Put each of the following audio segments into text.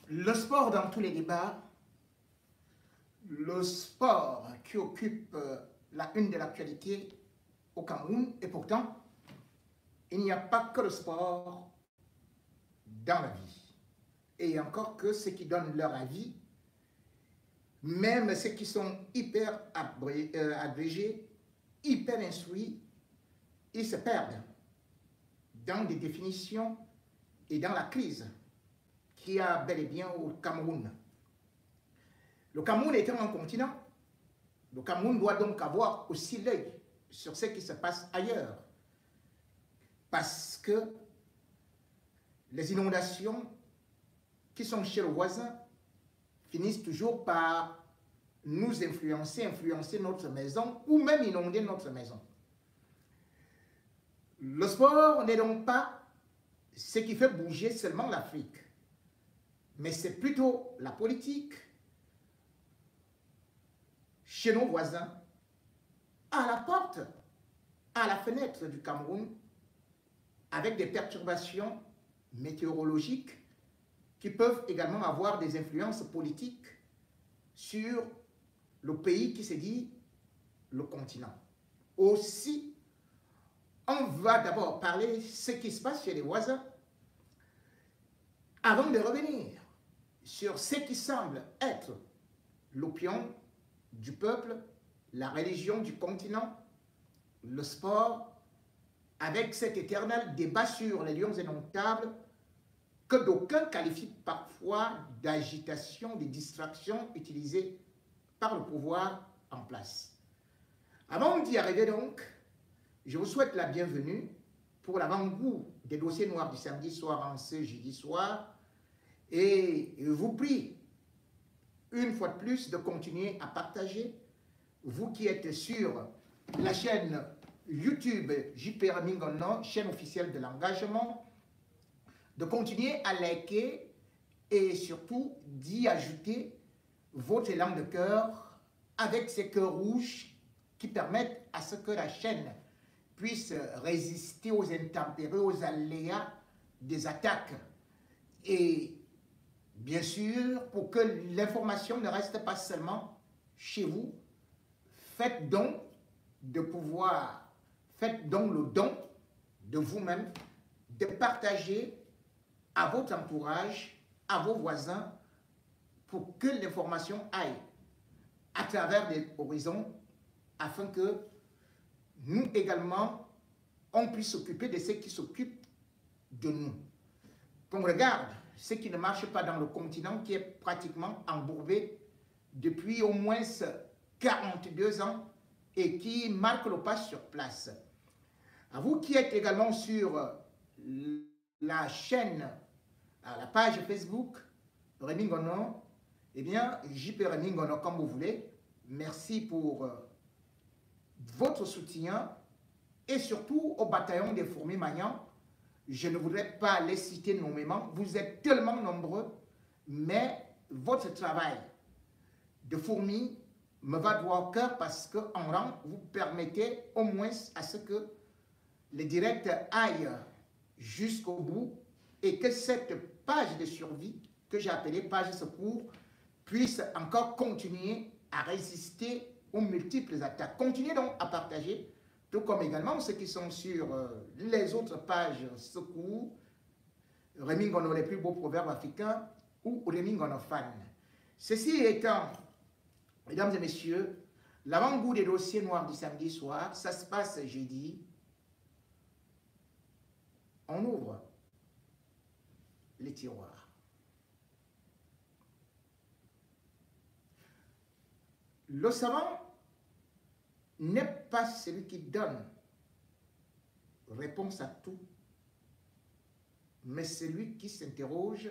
Le sport dans tous les débats, le sport qui occupe la une de l'actualité au Cameroun, et pourtant, il n'y a pas que le sport dans la vie. Et encore que ceux qui donnent leur avis, même ceux qui sont hyper agrégés, hyper instruits, ils se perdent dans des définitions et dans la crise qu'il y a bel et bien au Cameroun. Le Cameroun étant un continent, le Cameroun doit donc avoir aussi l'œil sur ce qui se passe ailleurs. Parce que les inondations qui sont chez le voisin finissent toujours par nous influencer notre maison ou même inonder notre maison. Le sport n'est donc pas ce qui fait bouger seulement l'Afrique, mais c'est plutôt la politique chez nos voisins, à la porte, à la fenêtre du Cameroun, avec des perturbations météorologiques qui peuvent également avoir des influences politiques sur le pays qui se dit le continent. Aussi, on va d'abord parler de ce qui se passe chez les voisins avant de revenir sur ce qui semble être l'opium du peuple, la religion du continent, le sport, avec cet éternel débat sur les lions indomptables que d'aucuns qualifient parfois d'agitation, de distraction utilisée par le pouvoir en place. Avant d'y arriver donc, je vous souhaite la bienvenue pour l'avant-goût des dossiers noirs du samedi soir en ce jeudi soir et vous prie une fois de plus de continuer à partager, vous qui êtes sur la chaîne YouTube JP Ramingono, chaîne officielle de l'engagement, de continuer à liker et surtout d'y ajouter votre élan de cœur avec ces cœurs rouges qui permettent à ce que la chaîne puisse résister aux intempéries, aux aléas des attaques. Et bien sûr, pour que l'information ne reste pas seulement chez vous, faites donc le don de vous-même, de partager à votre entourage, à vos voisins, pour que l'information aille à travers les horizons, afin que nous également, on puisse s'occuper de ceux qui s'occupent de nous. Qu'on regarde ce qui ne marche pas dans le continent qui est pratiquement embourbé depuis au moins 42 ans et qui marque le pas sur place. À vous qui êtes également sur la chaîne, la page Facebook Ramingono, eh bien, JP Ramingono comme vous voulez. Merci pour votre soutien et surtout au bataillon des fourmis magnants. Je ne voudrais pas les citer nommément, vous êtes tellement nombreux, mais votre travail de fourmis me va droit au cœur parce qu'en rang, vous permettez au moins à ce que les directs aillent jusqu'au bout et que cette page de survie, que j'ai appelée page secours, puisse encore continuer à résister aux multiples attaques. Continuez donc à partager, tout comme également ceux qui sont sur les autres pages secours, Ramingono les plus beaux proverbes africains ou Ramingono fan. Ceci étant, mesdames et messieurs, l'avant-goût des dossiers noirs du samedi soir, ça se passe jeudi. On ouvre les tiroirs. Le savant n'est pas celui qui donne réponse à tout, mais celui qui s'interroge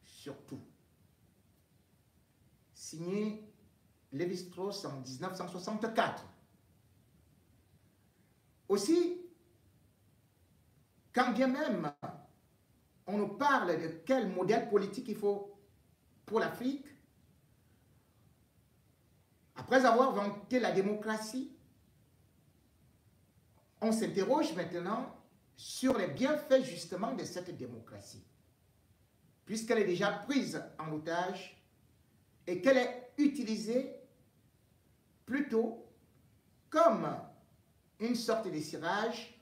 sur tout. Signé Lévi-Strauss en 1964. Aussi, quand bien même on nous parle de quel modèle politique il faut pour l'Afrique, après avoir vanté la démocratie, on s'interroge maintenant sur les bienfaits justement de cette démocratie. puisqu'elle est déjà prise en otage et qu'elle est utilisée plutôt comme une sorte de cirage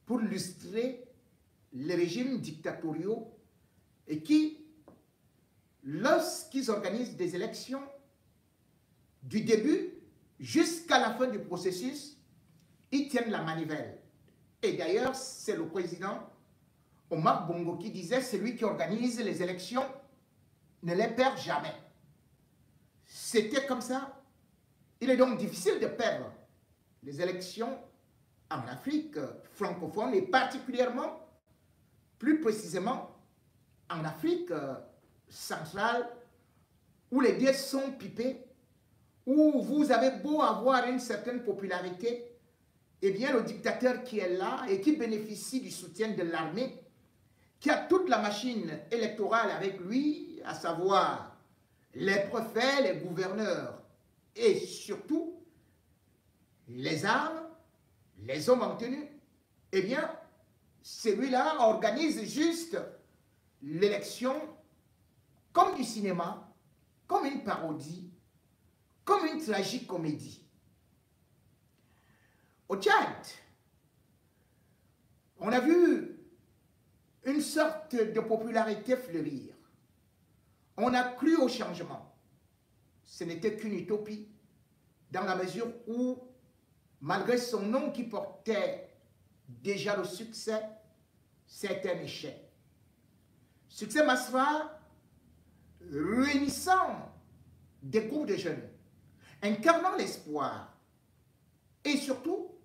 pour lustrer les régimes dictatoriaux et qui, lorsqu'ils organisent des élections, du début jusqu'à la fin du processus, ils tiennent la manivelle. Et d'ailleurs, c'est le président Omar Bongo qui disait, celui qui organise les élections ne les perd jamais. C'était comme ça. Il est donc difficile de perdre les élections en Afrique francophone et particulièrement, plus précisément, en Afrique centrale, où les dés sont pipés, où vous avez beau avoir une certaine popularité, eh bien le dictateur qui est là et qui bénéficie du soutien de l'armée, qui a toute la machine électorale avec lui, à savoir les préfets, les gouverneurs et surtout les armes, les hommes en tenue, eh bien celui-là organise juste l'élection comme du cinéma, comme une parodie, comme une tragique comédie. Au Tchad, on a vu une sorte de popularité fleurir. On a cru au changement. Ce n'était qu'une utopie, dans la mesure où, malgré son nom qui portait déjà le succès, c'est un échec. Succès Masra, réunissant des groupes de jeunes, incarnant l'espoir, et surtout,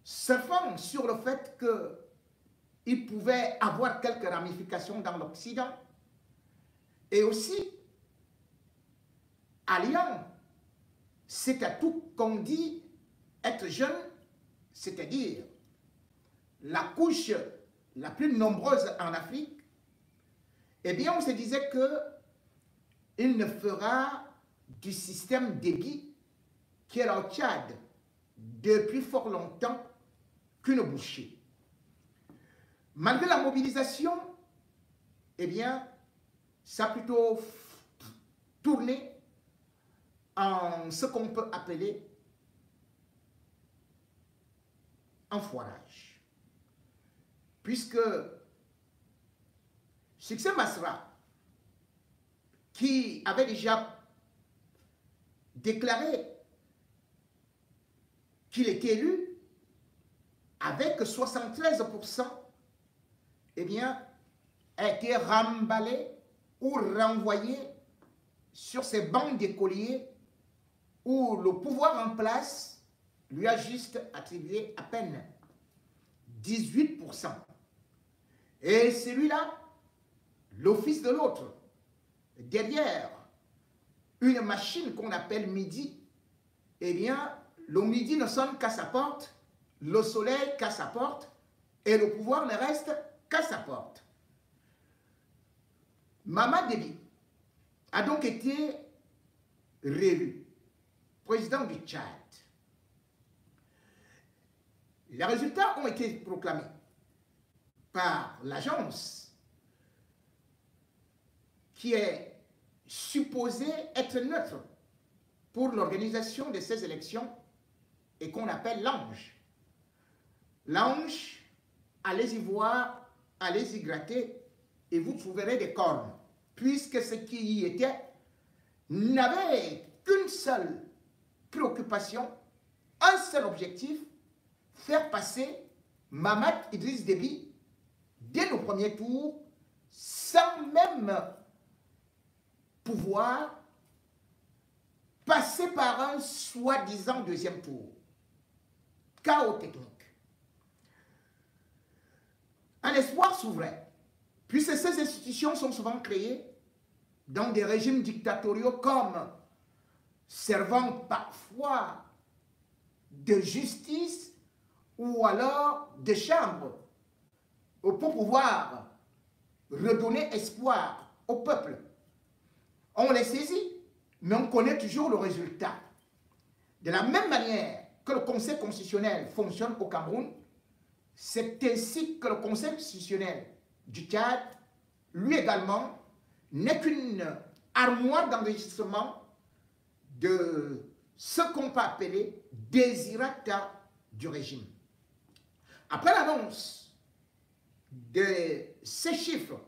surfant sur le fait qu'il pouvait avoir quelques ramifications dans l'Occident, et aussi alliant cet atout qu'on dit être jeune, c'est-à-dire la couche la plus nombreuse en Afrique, eh bien on se disait qu'il ne fera du système d'égout qui est là au Tchad depuis fort longtemps qu'une bouchée. Malgré la mobilisation, eh bien, ça a plutôt tourné en ce qu'on peut appeler un foirage. Puisque Succès Masra, qui avait déjà déclaré qu'il était élu avec 73%, eh bien, a été remballé ou renvoyé sur ces bancs d'écoliers où le pouvoir en place lui a juste attribué à peine 18%. Et celui-là, l'office de l'autre, derrière une machine qu'on appelle midi, eh bien, le midi ne sonne qu'à sa porte, le soleil qu'à sa porte, et le pouvoir ne reste qu'à sa porte. Mamad Déby a donc été réélu président du Tchad. Les résultats ont été proclamés par l'agence qui est supposée être neutre pour l'organisation de ces élections et qu'on appelle l'Ange. L'Ange, allez-y voir, allez-y gratter et vous trouverez des cornes, puisque ce qui y était n'avait qu'une seule préoccupation, un seul objectif, faire passer Mamad Idriss Déby dès le premier tour sans même pouvoir passer par un soi-disant deuxième tour. Chaos technique. Un espoir s'ouvrait, puisque ces institutions sont souvent créées dans des régimes dictatoriaux comme servant parfois de justice ou alors de chambre pour pouvoir redonner espoir au peuple. On les saisit, mais on connaît toujours le résultat. De la même manière que le Conseil constitutionnel fonctionne au Cameroun, c'est ainsi que le Conseil constitutionnel du Tchad lui également, n'est qu'une armoire d'enregistrement de ce qu'on peut appeler désirata du régime. Après l'annonce de ces chiffres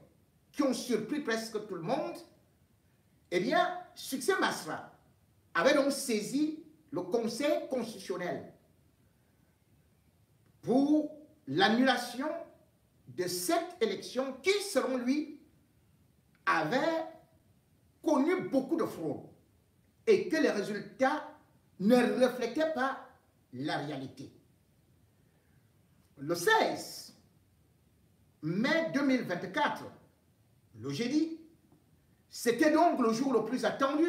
qui ont surpris presque tout le monde, eh bien, Succès Masra avait donc saisi le Conseil constitutionnel pour l'annulation de cette élection qui, selon lui, avait connu beaucoup de fraude et que les résultats ne reflétaient pas la réalité. Le 16 mai 2024, le jeudi, c'était donc le jour le plus attendu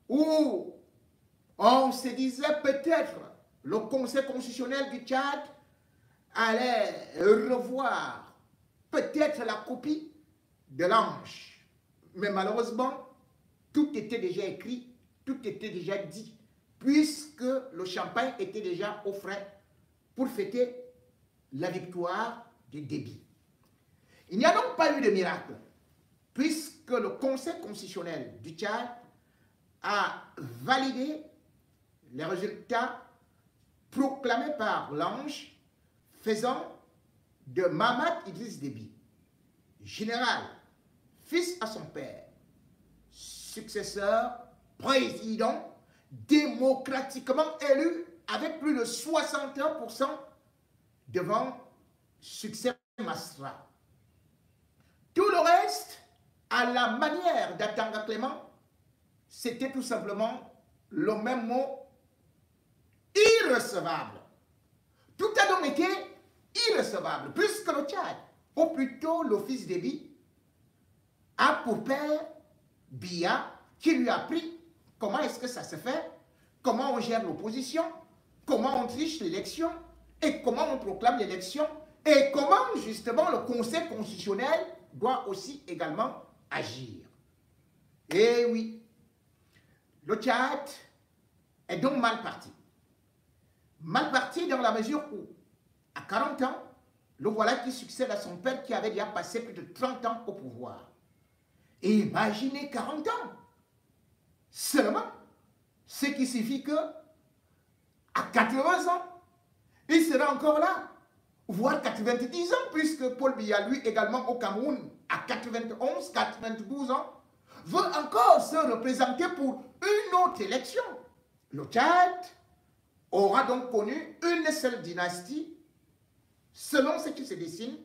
où on se disait peut-être le Conseil constitutionnel du Tchad allait revoir peut-être la copie de l'ange. Mais malheureusement, tout était déjà écrit, tout était déjà dit, puisque le champagne était déjà au frais pour fêter la victoire de Déby. Il n'y a donc pas eu de miracle, puisque le Conseil constitutionnel du Tchad a validé les résultats proclamés par l'ange, faisant de Mahamat Idriss Déby, général, fils à son père, successeur, président, démocratiquement élu avec plus de 61% devant Succès Masra. Tout le reste, à la manière d'Atanga Clément, c'était tout simplement le même mot, irrecevable. Tout a donc été irrecevable, puisque le Tchad, ou plutôt le fils Déby, a pour père Biya, qui lui a appris comment est-ce que ça se fait, comment on gère l'opposition, comment on triche l'élection, et comment on proclame l'élection, et comment justement le Conseil constitutionnel doit aussi également agir. Et oui, le Tchad est donc mal parti. Mal parti dans la mesure où, à 40 ans, le voilà qui succède à son père qui avait déjà passé plus de 30 ans au pouvoir. Et imaginez 40 ans seulement, ce qui signifie que à 80 ans, il sera encore là, voire 90 ans, puisque Paul Biya, lui également au Cameroun, à 91, 92 ans, veut encore se représenter pour une autre élection. Le Tchad aura donc connu une seule dynastie, selon ce qui se dessine,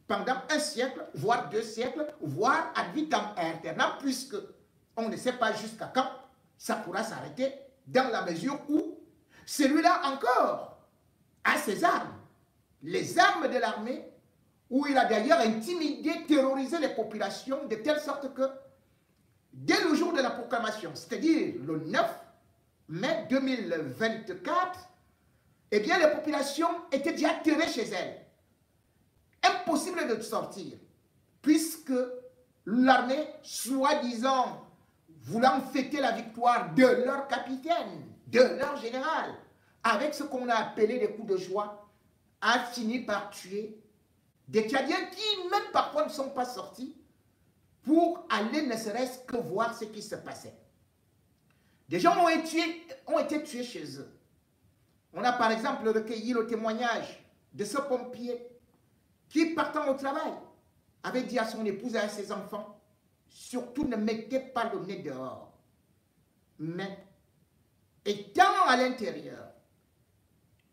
pendant un siècle, voire 2 siècles, voire ad vitam aeternam, puisque on ne sait pas jusqu'à quand ça pourra s'arrêter, dans la mesure où celui-là encore a ses armes, les armes de l'armée, où il a d'ailleurs intimidé, terrorisé les populations de telle sorte que, dès le jour de la proclamation, c'est-à-dire le 9 mai 2024, eh bien les populations étaient déjà terrées chez elles. Impossible de sortir, puisque l'armée, soi-disant, voulant fêter la victoire de leur capitaine, de leur général, avec ce qu'on a appelé des coups de joie, a fini par tuer des Tchadiens qui, même parfois, ne sont pas sortis pour aller ne serait-ce que voir ce qui se passait. Des gens ont été tués chez eux. On a par exemple recueilli le témoignage de ce pompier qui, partant au travail, avait dit à son épouse et à ses enfants, surtout ne mettez pas le nez dehors. Mais, étant à l'intérieur,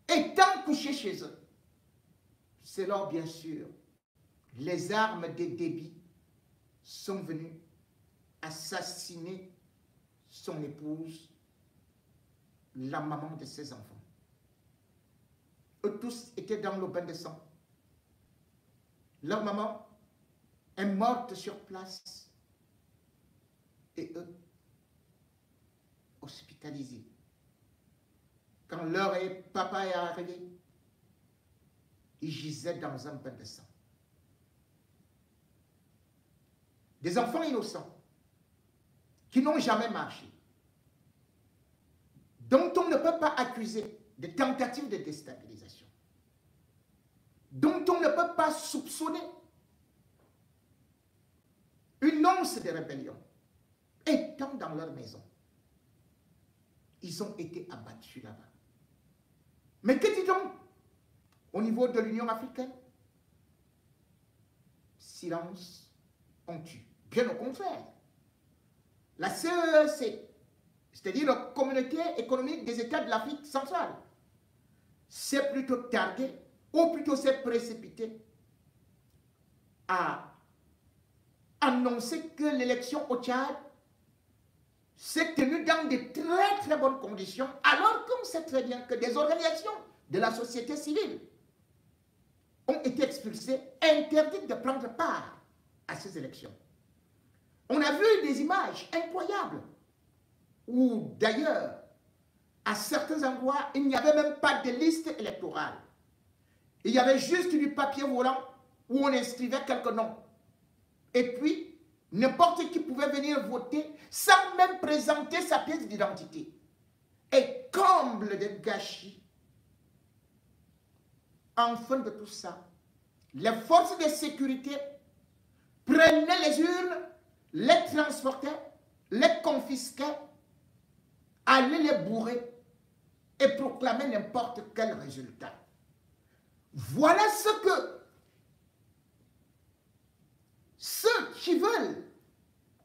étant couché chez eux, c'est là, bien sûr, les armes des Déby sont venues assassiner son épouse, la maman de ses enfants. Eux tous étaient dans le bain de sang. Leur maman est morte sur place et eux hospitalisés. Quand leur papa est arrivé, ils gisaient dans un bain de sang. Des enfants innocents qui n'ont jamais marché, dont on ne peut pas accuser de tentatives de déstabilisation, dont on ne peut pas soupçonner une once de rébellion, étant dans leur maison, ils ont été abattus là-bas. Mais que dit-on au niveau de l'Union africaine? Silence, on tue. Bien au contraire. La CEEC, c'est-à-dire la Communauté économique des États de l'Afrique centrale, s'est plutôt tardée, ou plutôt s'est précipitée à annoncer que l'élection au Tchad s'est tenue dans de très très bonnes conditions, alors qu'on sait très bien que des organisations de la société civile ont été expulsées, interdites de prendre part à ces élections. On a vu des images incroyables, où d'ailleurs, à certains endroits, il n'y avait même pas de liste électorale. Il y avait juste du papier volant où on inscrivait quelques noms. Et puis, n'importe qui pouvait venir voter sans même présenter sa pièce d'identité. Et comble de gâchis, en fin de tout ça, les forces de sécurité prenaient les urnes, les transportaient, les confisquaient, allaient les bourrer et proclamaient n'importe quel résultat. Voilà ce que ceux qui veulent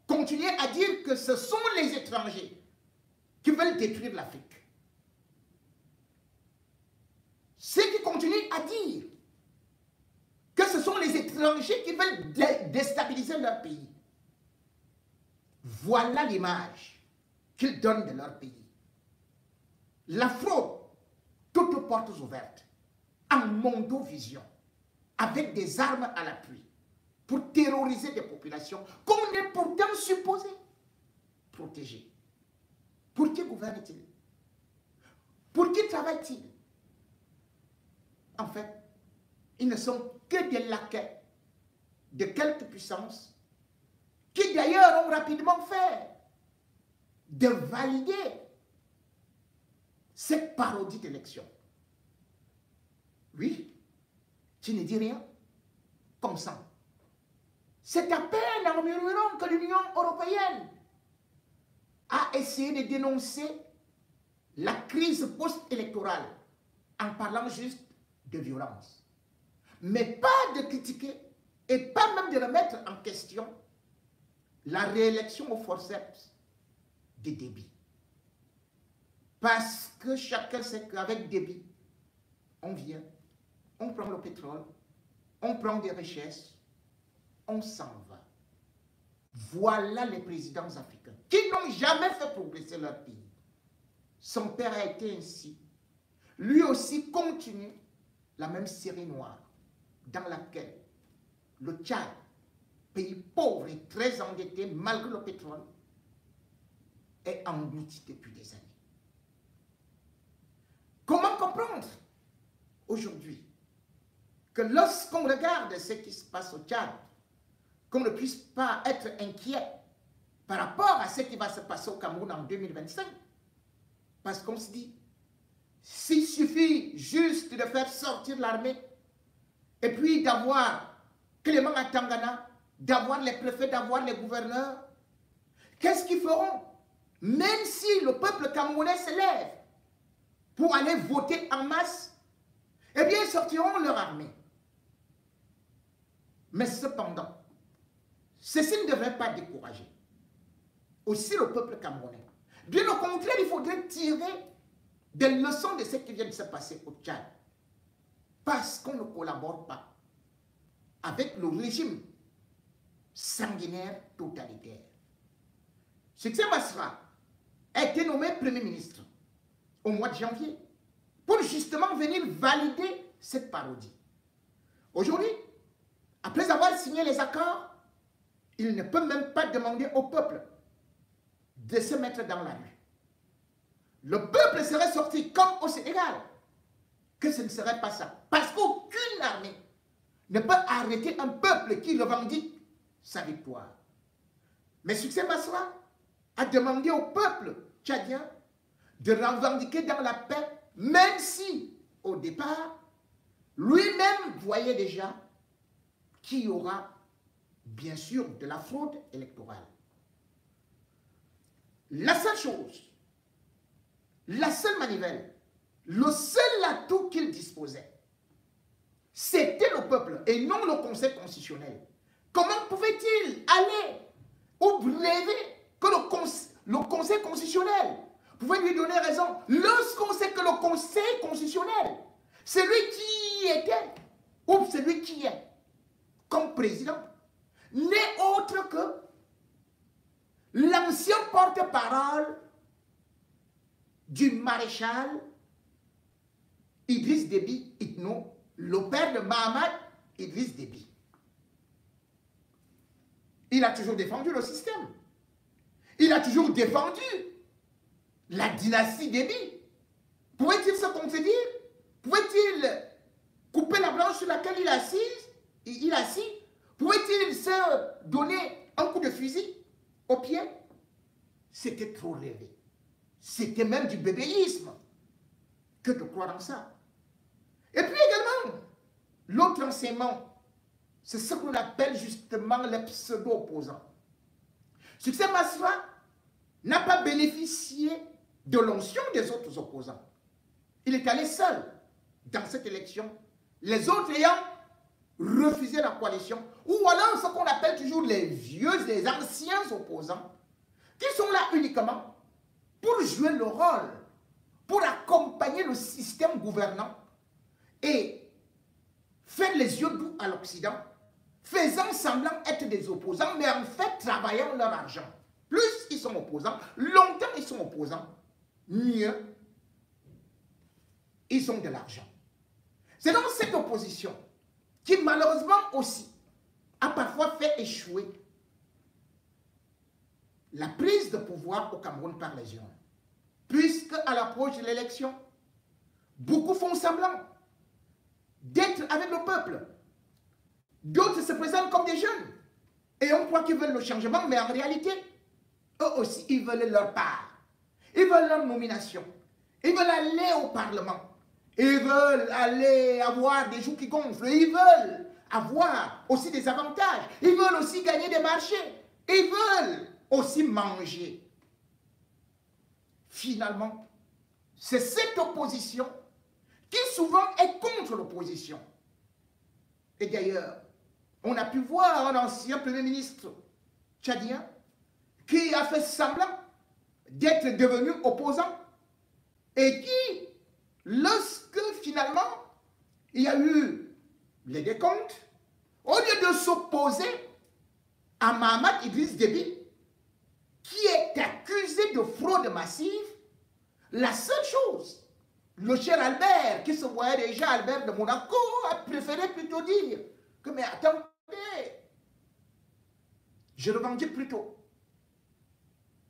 continuer à dire que ce sont les étrangers qui veulent détruire l'Afrique. Ceux qui continuent à dire que ce sont les étrangers qui veulent déstabiliser leur pays. Voilà l'image qu'ils donnent de leur pays. La fraude, toutes portes ouvertes, en mondovision, avec des armes à l'appui, pour terroriser des populations qu'on est pourtant supposé protéger. Pour qui gouverne-t-il? Pour qui travaille-t-il? En fait, ils ne sont que des laquais de quelques puissances qui d'ailleurs ont rapidement fait de valider cette parodie d'élection. Oui, tu ne dis rien, comme ça. C'est à peine en murmurant que l'Union européenne a essayé de dénoncer la crise post-électorale en parlant juste de violence. Mais pas de critiquer et pas même de remettre en question la réélection au forceps de Déby. Parce que chacun sait qu'avec Déby, on vient, on prend le pétrole, on prend des richesses, on s'en va. Voilà les présidents africains qui n'ont jamais fait progresser leur pays. Son père a été ainsi. Lui aussi continue la même série noire dans laquelle le Tchad, pays pauvre et très endetté malgré le pétrole, est englouti depuis des années. Comment comprendre aujourd'hui que lorsqu'on regarde ce qui se passe au Tchad, qu'on ne puisse pas être inquiet par rapport à ce qui va se passer au Cameroun en 2025? Parce qu'on se dit, s'il suffit juste de faire sortir l'armée et puis d'avoir Clément Atangana, d'avoir les préfets, d'avoir les gouverneurs, qu'est-ce qu'ils feront? Même si le peuple camerounais se lève pour aller voter en masse, eh bien, ils sortiront leur armée. Mais cependant, ceci ne devrait pas décourager aussi le peuple camerounais. Bien au contraire, il faudrait tirer des leçons de ce qui vient de se passer au Tchad. Parce qu'on ne collabore pas avec le régime sanguinaire totalitaire. Succès Masra a été nommé Premier ministre au mois de janvier pour justement venir valider cette parodie. Aujourd'hui, après avoir signé les accords, il ne peut même pas demander au peuple de se mettre dans la rue. Le peuple serait sorti comme au Sénégal, que ce ne serait pas ça. Parce qu'aucune armée ne peut arrêter un peuple qui revendique sa victoire. Mais Succès Masra a demandé au peuple tchadien de revendiquer dans la paix, même si, au départ, lui-même voyait déjà qu'il y aura bien sûr, de la fraude électorale. La seule chose, la seule manivelle, le seul atout qu'il disposait, c'était le peuple et non le Conseil constitutionnel. Comment pouvait-il aller ou rêver que le Conseil constitutionnel pouvait lui donner raison lorsqu'on sait que le Conseil constitutionnel, celui qui était ou celui qui est comme président, n'est autre que l'ancien porte-parole du maréchal Idriss Déby Itno, le père de Mahamat Idriss Déby. Il a toujours défendu le système. Il a toujours défendu la dynastie Déby. Pouvait-il se contredire? Pouvait-il couper la branche sur laquelle il est assis? Pouvait-il se donner un coup de fusil au pied? C'était trop rêvé. C'était même du bébéisme que de croire en ça. Et puis également, l'autre enseignement, c'est ce qu'on appelle justement les pseudo-opposants. Succès Masra n'a pas bénéficié de l'onction des autres opposants. Il est allé seul dans cette élection, les autres ayant refusé la coalition, ou alors ce qu'on appelle toujours les vieux, les anciens opposants, qui sont là uniquement pour jouer le rôle, pour accompagner le système gouvernant et faire les yeux doux à l'Occident, faisant semblant être des opposants, mais en fait travaillant leur argent. Plus ils sont opposants, longtemps ils sont opposants, mieux ils ont de l'argent. C'est donc cette opposition qui malheureusement aussi a parfois fait échouer la prise de pouvoir au Cameroun par les urnes. Puisque à l'approche de l'élection, beaucoup font semblant d'être avec le peuple. D'autres se présentent comme des jeunes. Et on croit qu'ils veulent le changement, mais en réalité, eux aussi, ils veulent leur part. Ils veulent leur nomination. Ils veulent aller au Parlement. Ils veulent aller avoir des joues qui gonflent. Ils veulent avoir aussi des avantages. Ils veulent aussi gagner des marchés. Ils veulent aussi manger. Finalement, c'est cette opposition qui souvent est contre l'opposition. Et d'ailleurs, on a pu voir un ancien Premier ministre tchadien qui a fait semblant d'être devenu opposant et qui, lorsque finalement il y a eu les décomptes, au lieu de s'opposer à Mahamat Idriss Déby, qui est accusé de fraude massive, la seule chose, le cher Albert, qui se voyait déjà Albert de Monaco, a préféré plutôt dire que, mais attendez, je revendique plutôt,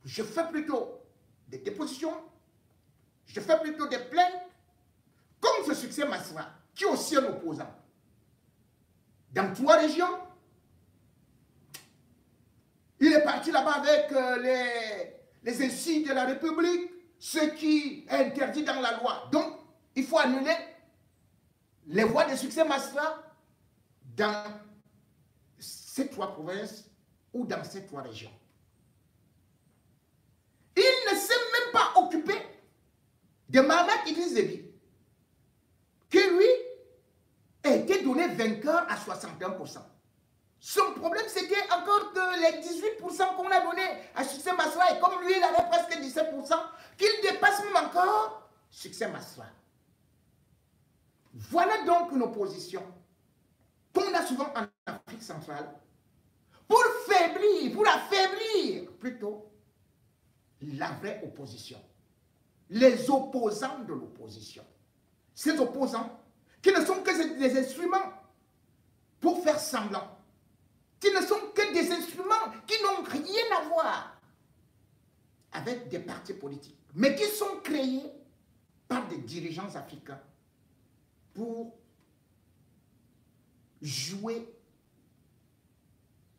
je fais plutôt des dépositions, je fais plutôt des plaintes, comme ce succès Masra, qui est aussi un opposant. Dans 3 régions, il est parti là-bas avec les insignes de la République, ce qui est interdit dans la loi. Donc, il faut annuler les voies de succès Masra dans ces 3 provinces ou dans ces 3 régions. Il ne s'est même pas occupé de Mahamat Idriss Déby, qui lui a été donné vainqueur à 61%. Son problème, c'était encore que les 18% qu'on a donnés à Succès Masra, et comme lui, il avait presque 17%, qu'il dépasse même encore Succès Masra. Voilà donc une opposition qu'on a souvent en Afrique centrale pour affaiblir plutôt la vraie opposition. Les opposants de l'opposition. Ces opposants qui ne sont que des instruments pour faire semblant, qui ne sont que des instruments qui n'ont rien à voir avec des partis politiques, mais qui sont créés par des dirigeants africains pour jouer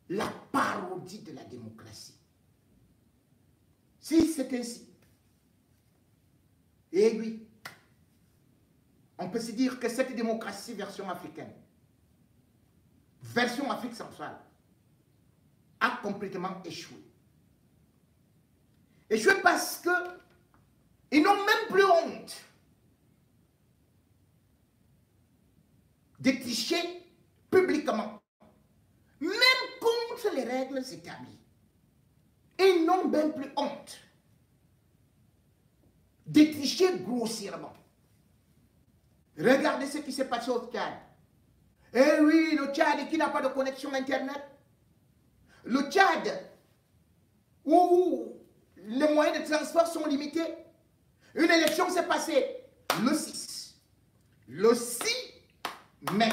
la parodie de la démocratie. Si c'est ainsi, et oui, on peut se dire que cette démocratie version africaine, version Afrique centrale, a complètement échoué. Échoué parce que ils n'ont même plus honte de tricher publiquement, même contre les règles établies. Ils n'ont même plus honte de tricher grossièrement. Regardez ce qui s'est passé au Tchad. Eh oui, le Tchad qui n'a pas de connexion Internet. Le Tchad, où les moyens de transport sont limités. Une élection s'est passée le 6. Le 6 mai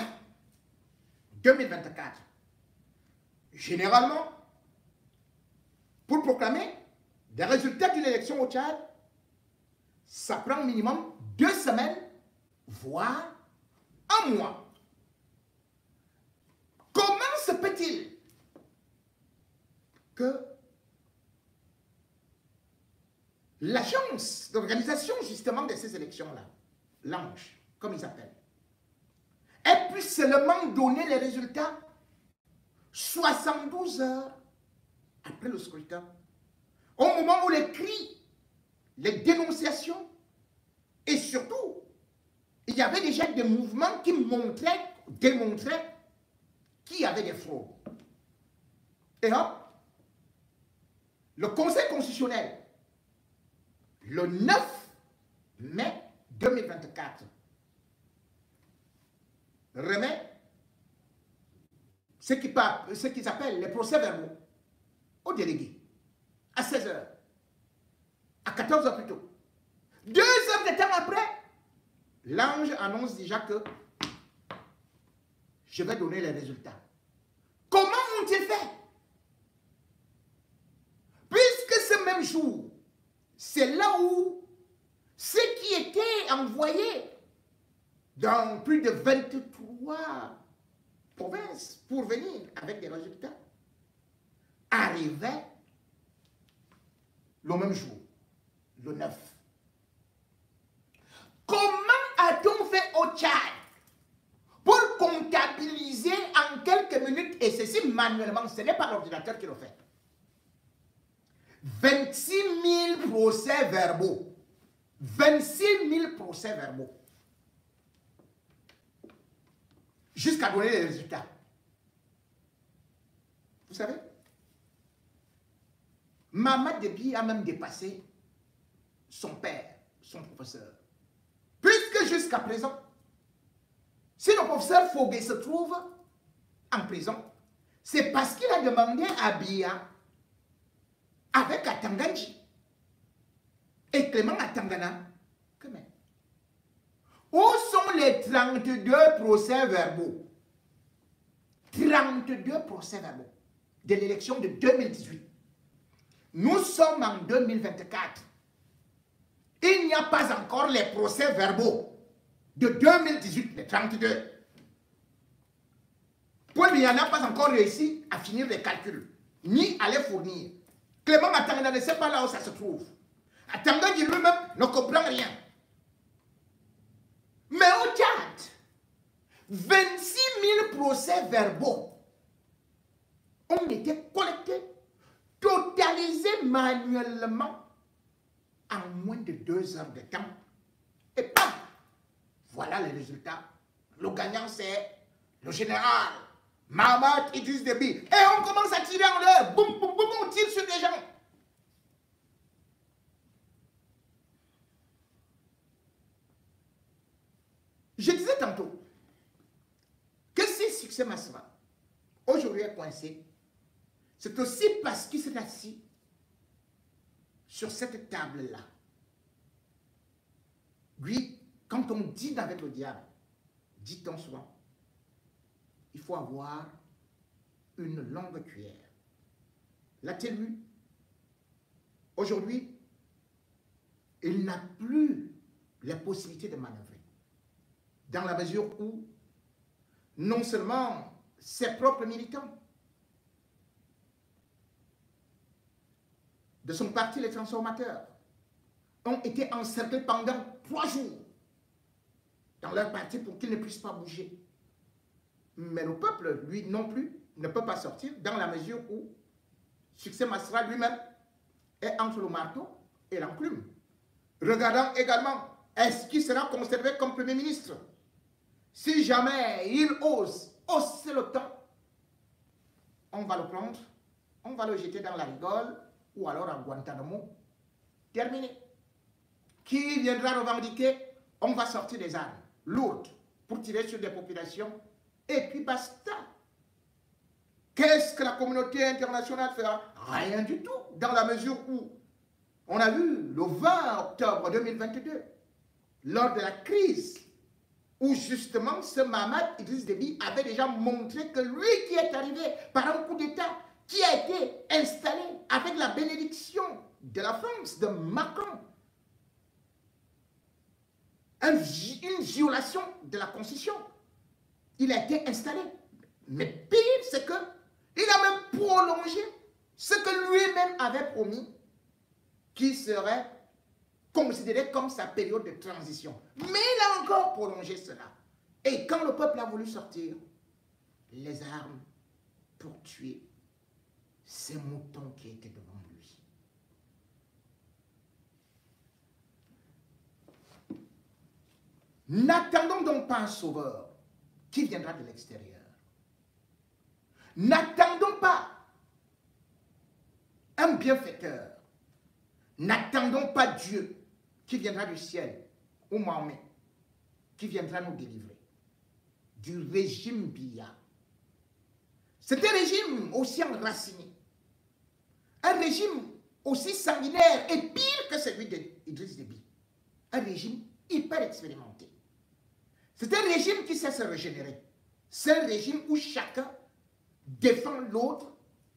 2024. Généralement, pour proclamer des résultats d'une élection au Tchad, ça prend minimum 2 semaines, voire 1 mois. Comment se peut-il que l'agence d'organisation justement de ces élections-là, l'ANGE, comme ils appellent, elle puisse seulement donner les résultats 72 heures après le scrutin, au moment où les cris, les dénonciations, et surtout, il y avait déjà des mouvements qui démontraient qu'il y avait des fraudes. Et hop, le Conseil constitutionnel, le 9 mai 2024, remet ce qu'ils appellent les procès-verbaux aux délégués à 16 heures, à 14 heures plus tôt. 2 heures de temps après, l'ange annonce déjà que je vais donner les résultats. Comment ont-ils fait? Puisque ce même jour, c'est là où ceux qui étaient envoyés dans plus de 23 provinces pour venir avec des résultats arrivaient le même jour, le 9. Comment a-t-on fait au Tchad pour comptabiliser en quelques minutes, et ceci manuellement, ce n'est pas l'ordinateur qui le fait, 26 000 procès-verbaux. 26 000 procès-verbaux. Jusqu'à donner les résultats. Vous savez, Mamad Déby a même dépassé son père, son professeur. Puisque jusqu'à présent, si le professeur Foguet se trouve en prison, c'est parce qu'il a demandé à Biya avec Atanganji et Clément Atangana. Où sont les 32 procès-verbaux? 32 procès-verbaux de l'élection de 2018. Nous sommes en 2024. Il n'y a pas encore les procès-verbaux de 2018, les 32. Paul Biya n'a pas encore réussi à finir les calculs, ni à les fournir. Clément Atangana ne sait pas là où ça se trouve. Atangana lui-même ne comprend rien. Mais au Tchad, 26 000 procès-verbaux ont été collectés, totalisés manuellement en moins de 2 heures de temps. Et pam, voilà les résultats. Le gagnant, c'est le général Mamad Idriss Déby. Et on commence à tirer en l'air. Boum, boum, boum, on tire sur des gens. Je disais tantôt que si Succès Masra aujourd'hui est coincé, c'est aussi parce qu'il s'est assis sur cette table-là. Oui, quand on dîne avec le diable, dit-on souvent, il faut avoir une longue cuillère. L'a-t-il vu? Aujourd'hui, il n'a plus la possibilité de manœuvrer. Dans la mesure où, non seulement ses propres militants de son parti, les transformateurs, ont été encerclés pendant 3 jours dans leur parti pour qu'ils ne puissent pas bouger. Mais le peuple, lui non plus, ne peut pas sortir dans la mesure où Succès Masra lui-même est entre le marteau et l'enclume. Regardons également, est-ce qu'il sera conservé comme Premier ministre? Si jamais il ose hausser le ton, on va le prendre, on va le jeter dans la rigole ou alors à Guantanamo. Terminé. Qui viendra revendiquer? On va sortir des armes lourdes pour tirer sur des populations et puis basta. Qu'est-ce que la communauté internationale fera? Rien du tout, dans la mesure où on a vu le 20 octobre 2022, lors de la crise, où justement ce Mahamat Idriss Déby avait déjà montré que lui qui est arrivé par un coup d'État, qui a été installé avec la bénédiction de la France, de Macron, une violation de la Constitution. Il a été installé. Mais pire, c'est que il a même prolongé ce que lui-même avait promis, qui serait considéré comme sa période de transition. Mais il a encore prolongé cela. Et quand le peuple a voulu sortir les armes pour tuer ces moutons qui étaient devant lui. N'attendons donc pas un sauveur qui viendra de l'extérieur. N'attendons pas un bienfaiteur. N'attendons pas Dieu qui viendra du ciel, ou Mahomet, qui viendra nous délivrer du régime Biya. C'est un régime aussi enraciné, un régime aussi sanguinaire et pire que celui d'Idriss Déby, un régime hyper expérimenté. C'est un régime qui sait se régénérer. C'est un régime où chacun défend l'autre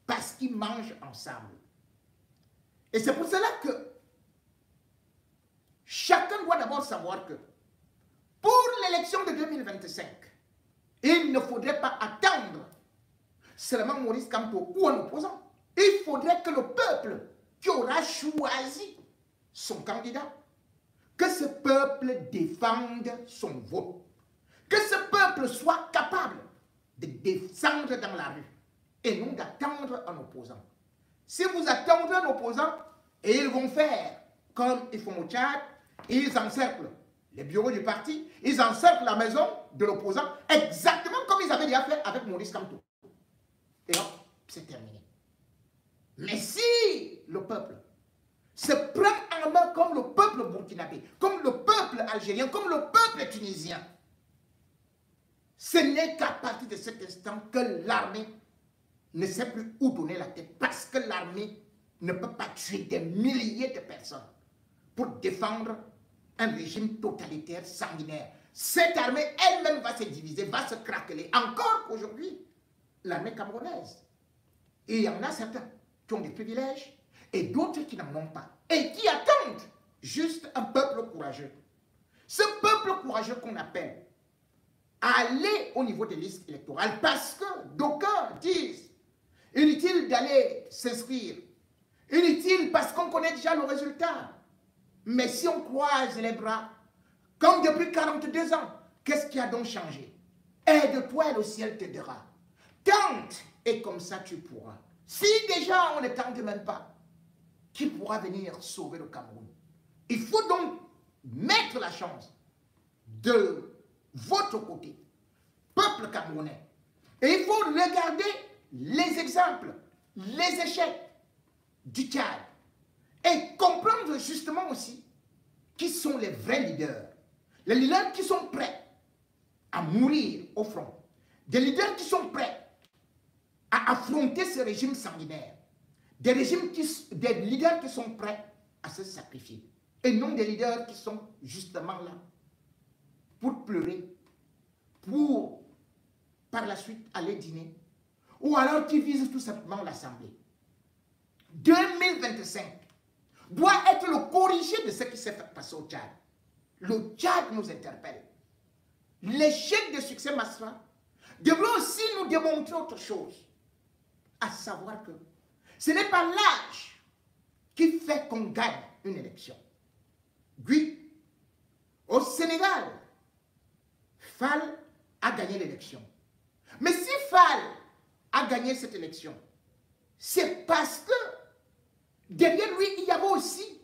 parce qu'ils mangent ensemble. Et c'est pour cela que chacun doit d'abord savoir que pour l'élection de 2025, il ne faudrait pas attendre seulement Maurice Kamto ou un opposant. Il faudrait que le peuple qui aura choisi son candidat, que ce peuple défende son vote. Que ce peuple soit capable de descendre dans la rue et non d'attendre un opposant. Si vous attendez un opposant, et ils vont faire comme ils font au Tchad, ils encerclent les bureaux du parti, ils encerclent la maison de l'opposant, exactement comme ils avaient déjà fait avec Maurice Kamto. Et hop, c'est terminé. Mais si le peuple se prend en main comme le peuple burkinabé, comme le peuple algérien, comme le peuple tunisien, ce n'est qu'à partir de cet instant que l'armée ne sait plus où donner la tête, parce que l'armée ne peut pas tuer des milliers de personnes pour défendre un régime totalitaire sanguinaire. Cette armée elle-même va se diviser, va se craqueler. Encore qu'aujourd'hui, l'armée camerounaise, et il y en a certains qui ont des privilèges et d'autres qui n'en ont pas et qui attendent juste un peuple courageux. Ce peuple courageux qu'on appelle à aller au niveau des listes électorales, parce que d'aucuns disent inutile d'aller s'inscrire, inutile parce qu'on connaît déjà le résultat. Mais si on croise les bras, comme depuis 42 ans, qu'est-ce qui a donc changé? Aide-toi et le ciel t'aidera. Tente et comme ça tu pourras. Si déjà on ne tente même pas, qui pourra venir sauver le Cameroun? Il faut donc mettre la chance de votre côté, peuple camerounais. Et il faut regarder les exemples, les échecs du Tchad et comprendre justement aussi qui sont les vrais leaders. Les leaders qui sont prêts à mourir au front. Des leaders qui sont prêts à affronter ce régime sanguinaire. Des leaders qui sont prêts à se sacrifier. Et non des leaders qui sont justement là pour pleurer, pour par la suite aller dîner, ou alors qui visent tout simplement l'Assemblée. 2025 doit être le corrigé de ce qui s'est passé au Tchad. Le Tchad nous interpelle. L'échec de Succès Masra devrait aussi nous démontrer autre chose, à savoir que ce n'est pas l'âge qui fait qu'on gagne une élection. Oui, au Sénégal, Fall a gagné l'élection. Mais si Fall a gagné cette élection, c'est parce que derrière lui, il y avait aussi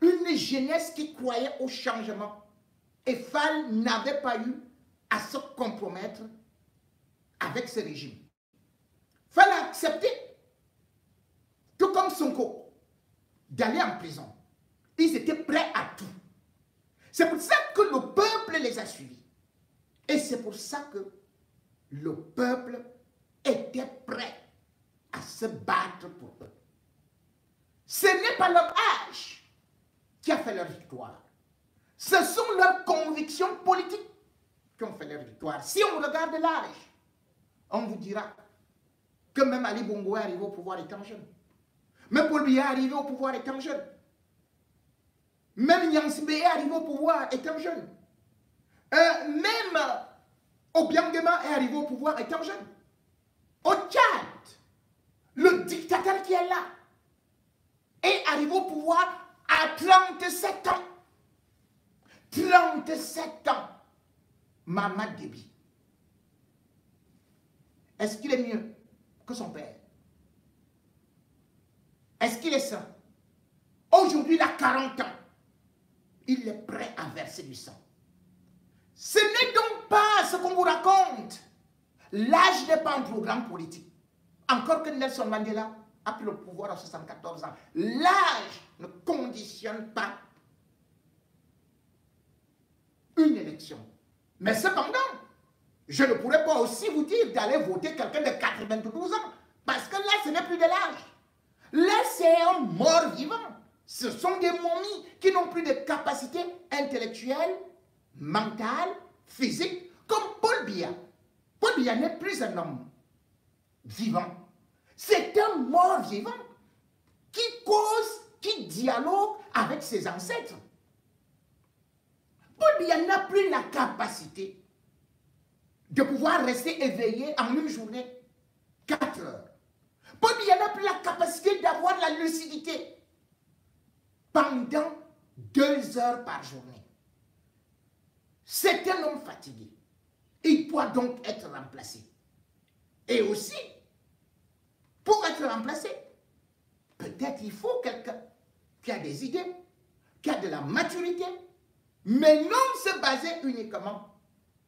une jeunesse qui croyait au changement. Et Fall n'avait pas eu à se compromettre avec ce régime. Fall a accepté, tout comme Sonko, d'aller en prison. Ils étaient prêts à tout. C'est pour ça que le peuple les a suivis. Et c'est pour ça que le peuple était prêt à se battre pour eux. Ce n'est pas leur âge qui a fait leur victoire. Ce sont leurs convictions politiques qui ont fait leur victoire. Si on regarde l'âge, on vous dira que même Ali Bongo est arrivé au pouvoir étant jeune. Même Paul Biya est arrivé au pouvoir étant jeune. Même Nyansibé est arrivé au pouvoir étant jeune. Même Obiangema est arrivé au pouvoir étant jeune. Au Tchad, le dictateur qui est là est arrivé au pouvoir à 37 ans. 37 ans. Mamad Déby. Est-ce qu'il est mieux que son père? Est-ce qu'il est sain? Aujourd'hui, il a 40 ans. Il est prêt à verser du sang. Ce n'est donc pas ce qu'on vous raconte. L'âge n'est pas un programme politique. Encore que Nelson Mandela a pris le pouvoir à 74 ans. L'âge ne conditionne pas une élection. Mais cependant, je ne pourrais pas aussi vous dire d'aller voter quelqu'un de 92 ans. Parce que là, ce n'est plus de l'âge. Là, c'est un mort vivant. Ce sont des momies qui n'ont plus de capacité intellectuelle, mentale, physique, comme Paul Biya. Paul Biya n'est plus un homme vivant. C'est un mort vivant qui cause, qui dialogue avec ses ancêtres. Paul Biya n'a plus la capacité de pouvoir rester éveillé en une journée, 4 heures. Paul Biya n'a plus la capacité d'avoir la lucidité pendant 2 heures par journée. C'est un homme fatigué. Il doit donc être remplacé. Et aussi, pour être remplacé, peut-être il faut quelqu'un qui a des idées, qui a de la maturité, mais non se baser uniquement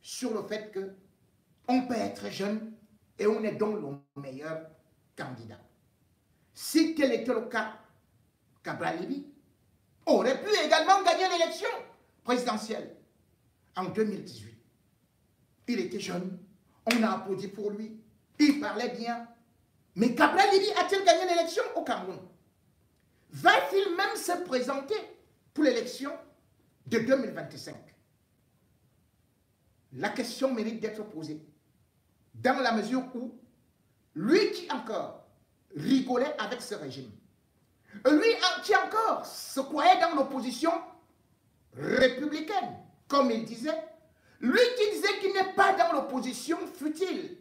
sur le fait qu'on peut être jeune et on est donc le meilleur candidat. Si tel était le cas, Cabral Libye aurait pu également gagner l'élection présidentielle en 2018. Il était jeune, on a applaudi pour lui, il parlait bien. Mais Cabral Libye a-t-il gagné l'élection au Cameroun? Va-t-il même se présenter pour l'élection de 2025? La question mérite d'être posée. Dans la mesure où, lui qui encore rigolait avec ce régime, lui qui encore se croyait dans l'opposition républicaine, comme il disait, lui qui disait qu'il n'est pas dans l'opposition futile,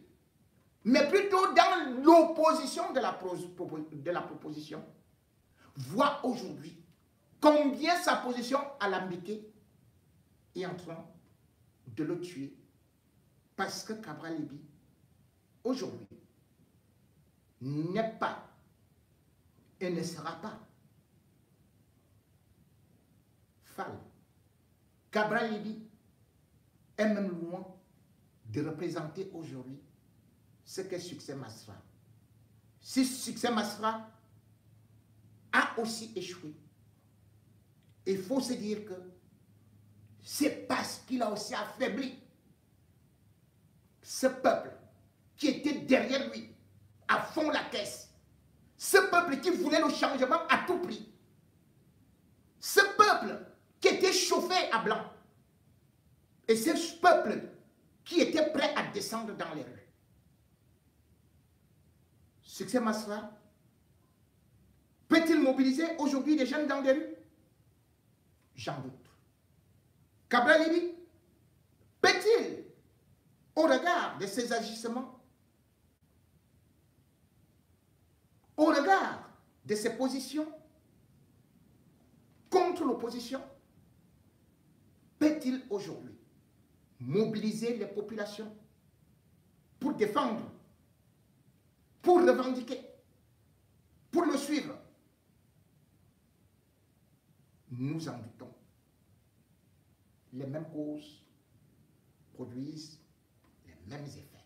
mais plutôt dans l'opposition de la proposition, voit aujourd'hui combien sa position alambiquée est en train de le tuer. Parce que Cabral Libye, aujourd'hui, n'est pas et ne sera pas Fall. Cabral Libye est même loin de représenter aujourd'hui ce qu'est Succès Masra. Si Succès Masra a aussi échoué, il faut se dire que c'est parce qu'il a aussi affaibli ce peuple qui était derrière lui, à fond la caisse. Ce peuple qui voulait le changement à tout prix. Ce peuple qui était chauffé à blanc. Et ce peuple qui était prêt à descendre dans les rues. Succès Masra peut-il mobiliser aujourd'hui des jeunes dans les rues? J'en doute. Cabral Libye peut-il, au regard de ses agissements, au regard de ses positions contre l'opposition, peut-il aujourd'hui mobiliser les populations pour défendre, pour revendiquer pour le suivre. Nous en doutons. Les mêmes causes produisent les mêmes effets.